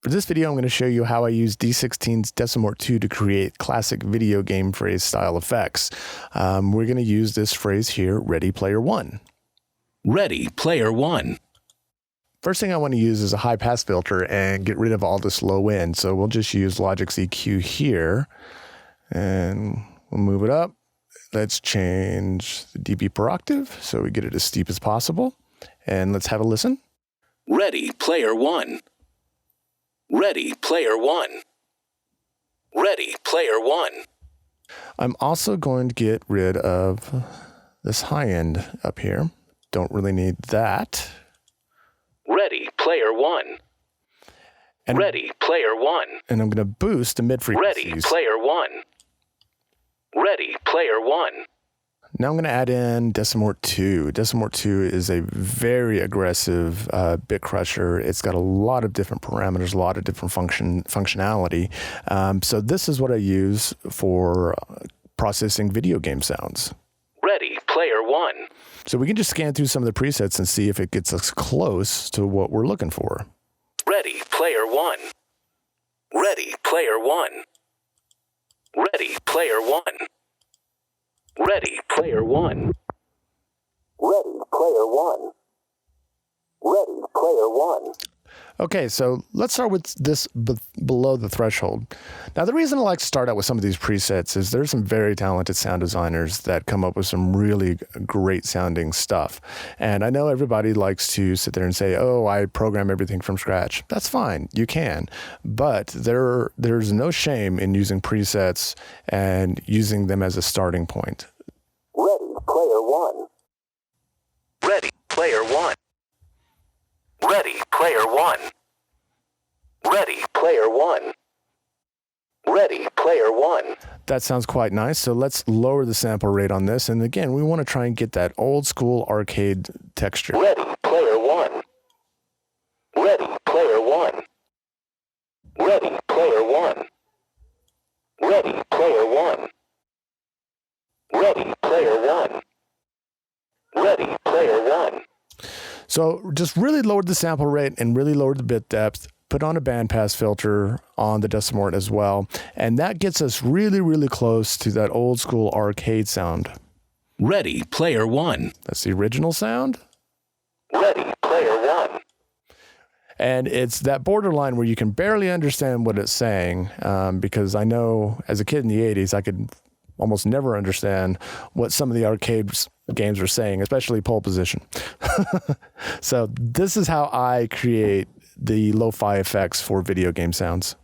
For this video, I'm going to show you how I use D16's Decimort 2 to create classic video game phrase style effects. We're going to use this phrase here, Ready Player One. Ready Player One. First thing I want to use is a high pass filter and get rid of all this low end. So we'll just use Logic's EQ here and we'll move it up. Let's change the dB per octave so we get it as steep as possible. And let's have a listen. Ready Player One. Ready Player One. Ready Player One. I'm also going to get rid of this high end up here. Don't really need that. Ready Player One. And, Ready Player One. And I'm going to boost the mid frequencies. Ready Player One. Ready Player One. Now I'm going to add in Decimort 2. Decimort 2 is a very aggressive bit crusher. It's got a lot of different parameters, a lot of different functionality. So this is what I use for processing video game sounds. Ready Player One. So we can just scan through some of the presets and see if it gets us close to what we're looking for. Ready Player One. Ready Player One. Ready Player One. Ready Player One. Ready Player One. Ready Player One. Okay, so let's start with this below the threshold. Now, the reason I like to start out with some of these presets is there's some very talented sound designers that come up with some really great sounding stuff. And I know everybody likes to sit there and say, oh, I program everything from scratch. That's fine, you can. But there's no shame in using presets and using them as a starting point. Ready Player One. Ready Player One. Ready Player One. Ready Player One. Ready Player One. That sounds quite nice. So let's lower the sample rate on this. And again, we want to try and get that old school arcade texture. Ready Player One. Ready Player One. Ready Player One. Ready Player One. Ready Player One. Ready Player One. So just really lowered the sample rate and really lowered the bit depth, put on a bandpass filter on the Decimort as well. And that gets us really, really close to that old school arcade sound. Ready Player One. That's the original sound. Ready Player One. And it's that borderline where you can barely understand what it's saying, because I know as a kid in the 80s, I could almost never understand what some of the arcade games were saying, especially pole position. So this is how I create the lo-fi effects for video game sounds.